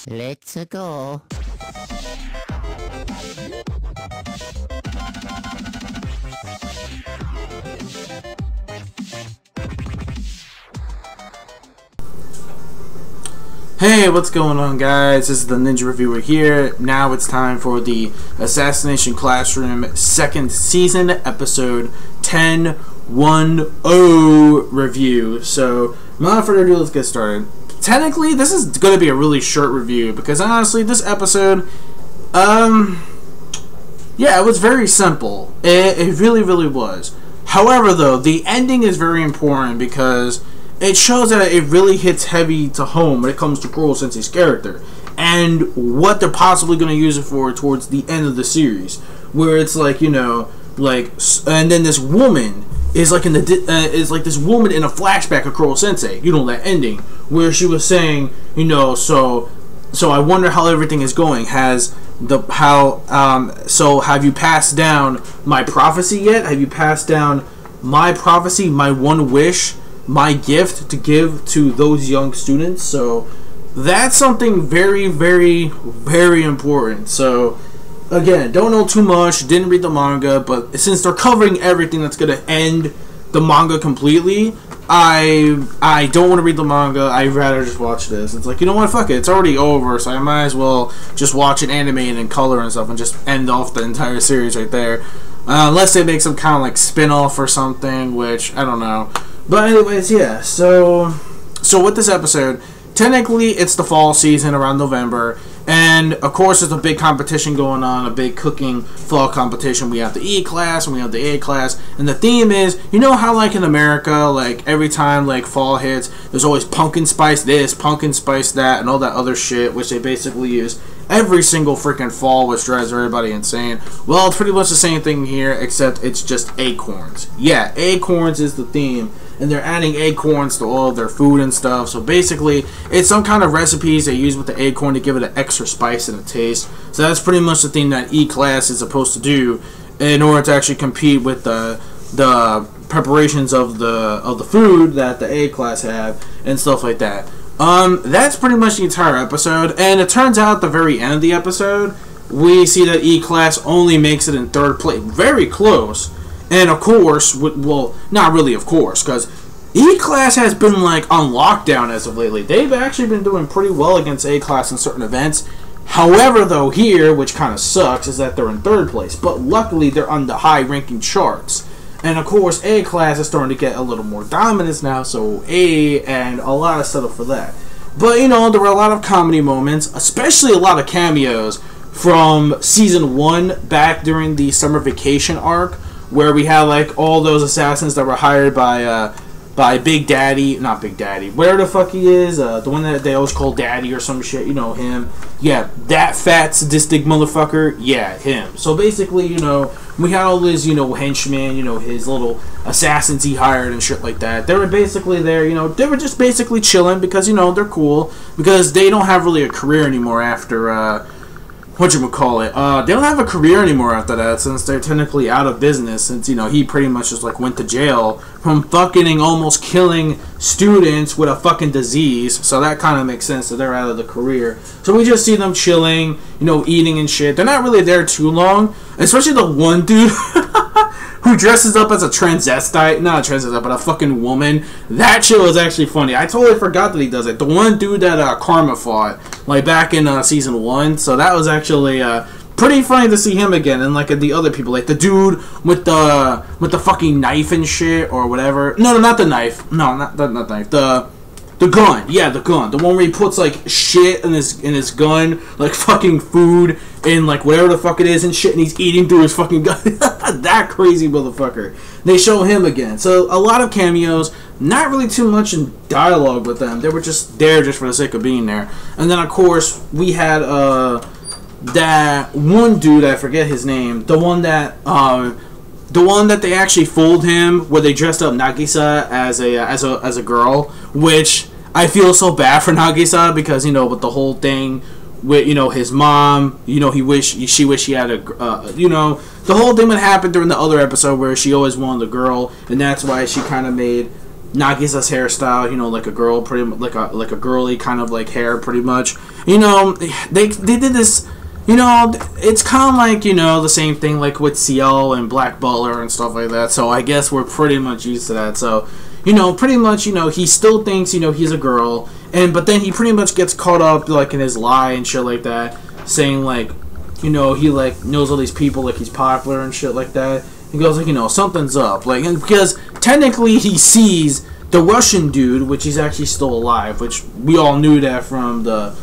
Let's go. Hey, what's going on, guys? This is the Ninja Reviewer here. Now it's time for the Assassination Classroom second season, episode 10-1-0 review. So, without further ado, let's get started. Technically, this is going to be a really short review because honestly, this episode, yeah, it was very simple. It really was. However, though, the ending is very important because it shows that it really hits heavy to home when it comes to Kuro Sensei's character and what they're possibly going to use it for towards the end of the series, where it's like, you know, like, and then this woman is like this woman in a flashback of Kuro Sensei, you know, that ending where she was saying, you know, so I wonder how everything is going. So have you passed down my prophecy yet? Have you passed down my prophecy, my one wish, my gift to give to those young students? So that's something very important. So again, don't know too much, didn't read the manga, but since they're covering everything that's gonna end the manga completely, I don't want to read the manga. I'd rather just watch this. It's like, you know what, fuck it, it's already over, so I might as well just watch it animated in color and stuff and just end off the entire series right there, unless they make some kind of like spin-off or something, which I don't know. But anyways, yeah, so with this episode, technically it's the fall season around November, and of course there's a big competition going on, a big cooking fall competition. We have the E class and we have the A class, and the theme is, you know how like in America, like every time like fall hits, there's always pumpkin spice this, pumpkin spice that, and all that other shit, which they basically use every single freaking fall, which drives everybody insane. Well, it's pretty much the same thing here, except it's just acorns. Yeah, acorns is the theme, and they're adding acorns to all of their food and stuff. So basically, it's some kind of recipes they use with the acorn to give it an extra spice and a taste. So that's pretty much the thing that E class is supposed to do in order to actually compete with the preparations of the food that the A class have and stuff like that. That's pretty much the entire episode, and it turns out at the very end of the episode, we see that E class only makes it in third place, very close. And of course, well, not really of course, because E class has been like on lockdown as of lately. They've actually been doing pretty well against A class in certain events. However, though, here, which kind of sucks, is that they're in third place, but luckily they're on the high ranking charts. And of course, A class is starting to get a little more dominance now, so A and a lot of setup for that. But, you know, there were a lot of comedy moments, especially a lot of cameos from Season 1 back during the summer vacation arc, where we had, like, all those assassins that were hired by Big Daddy, not Big Daddy, where the fuck he is, the one that they always call Daddy or some shit, you know, him. Yeah, that fat sadistic motherfucker, yeah, him. So basically, you know, we had all his, you know, henchmen, you know, his little assassins he hired and shit like that. They were basically there, you know, they were just basically chilling because, you know, they're cool, because they don't have really a career anymore after, whatchamacallit, they don't have a career anymore after that, since they're technically out of business, since, you know, he pretty much just, like, went to jail from fucking almost killing students with a fucking disease, so that kind of makes sense that they're out of the career. So we just see them chilling, you know, eating and shit. They're not really there too long, especially the one dude who dresses up as a transvestite, not a transvestite, but a fucking woman. That shit was actually funny. I totally forgot that he does it. The one dude that Karma fought, like back in Season 1, so that was actually pretty funny to see him again, and like the other people, like the dude with the fucking knife and shit, or whatever. No, not the knife. No, not the knife. The gun, yeah, the gun. The one where he puts, like, shit in his gun, like, fucking food, and, like, whatever the fuck it is and shit, and he's eating through his fucking gun. That crazy motherfucker. They show him again. So, a lot of cameos, not really too much in dialogue with them. They were just there just for the sake of being there. And then, of course, we had, that one dude, I forget his name, the one that they actually fooled him, where they dressed up Nagisa as a girl, which I feel so bad for Nagisa, because, you know, with the whole thing with, you know, his mom, you know, she wished she had a, you know, the whole thing that happened during the other episode where she always wanted a girl, and that's why she kind of made Nagisa's hairstyle, you know, like a girl, pretty like a girly kind of like hair, pretty much. you know, they did this. You know, it's kind of like, you know, the same thing like with CL and Black Butler and stuff like that. So I guess we're pretty much used to that. So, you know, pretty much, you know, he still thinks, you know, he's a girl. But then he pretty much gets caught up, like, in his lie and shit like that. Saying, like, you know, he, like, knows all these people, like, he's popular and shit like that. He goes, like, you know, something's up. Like, and because technically he sees the Russian dude, which he's actually still alive. Which we all knew that from the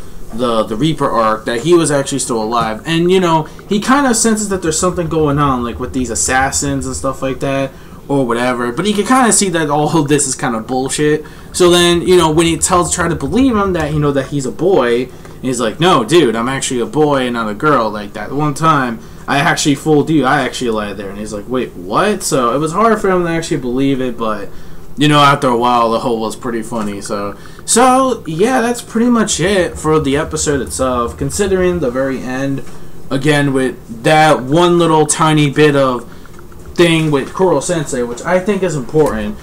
Reaper arc, that he was actually still alive. And, you know, he kind of senses that there's something going on, like with these assassins and stuff like that, or whatever. But he can kind of see that all of this is kind of bullshit. So then, you know, when he try to believe him that, you know, that he's a boy, he's like, no, dude, I'm actually a boy and not a girl. Like, that one time, I actually fooled you. I actually lied there. And he's like, wait, what? So it was hard for him to actually believe it, but, you know, after a while, the whole was pretty funny. So yeah, that's pretty much it for the episode itself. Considering the very end, again, with that one little tiny bit of thing with Kuro Sensei, which I think is important.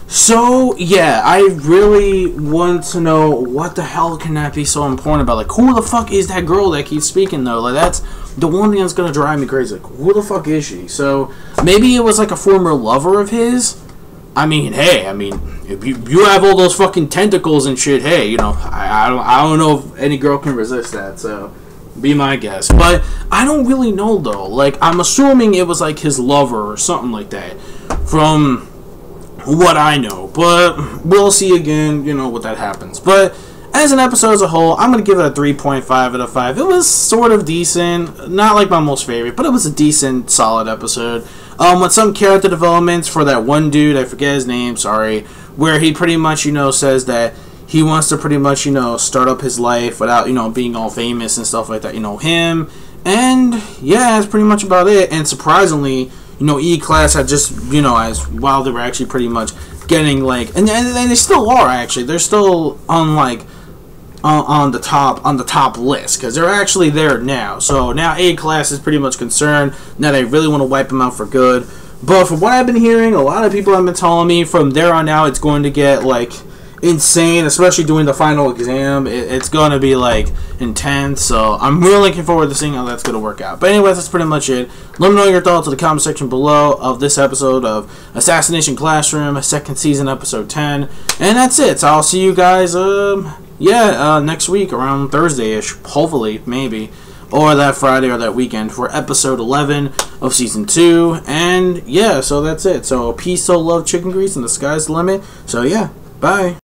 So yeah, I really want to know what the hell can that be so important about. Like, who the fuck is that girl that keeps speaking though? Like, that's the one thing that's gonna drive me crazy. Like, who the fuck is she? So maybe it was like a former lover of his. I mean, hey, if you have all those fucking tentacles and shit, hey, you know, I don't know if any girl can resist that, so be my guess. But I don't really know, though. Like, I'm assuming it was, like, his lover or something like that, from what I know. But we'll see again, you know, what that happens. But as an episode as a whole, I'm going to give it a 3.5 out of 5. It was sort of decent. Not like my most favorite, but it was a decent, solid episode. With some character developments for that one dude, I forget his name, sorry, where he pretty much, you know, says that he wants to pretty much, you know, start up his life without, you know, being all famous and stuff like that, you know, him. And, yeah, that's pretty much about it. And surprisingly, you know, E-Class had just, you know, as while they were actually pretty much getting, like, and they still are, actually. They're still on, like, on the top list, because they're actually there now. So now A-Class is pretty much concerned. Now they really want to wipe them out for good. But from what I've been hearing, a lot of people have been telling me from there on out it's going to get, like, insane, especially doing the final exam. It's going to be, like, intense. So I'm really looking forward to seeing how that's going to work out. But anyways, that's pretty much it. Let me know your thoughts in the comment section below of this episode of Assassination Classroom, second season, episode 10. And that's it. So I'll see you guys, next week around Thursday-ish, hopefully, maybe, or that Friday or that weekend for episode 11 of season 2. And yeah, so that's it. So peace, so love, chicken grease, and the sky's the limit. So yeah, bye.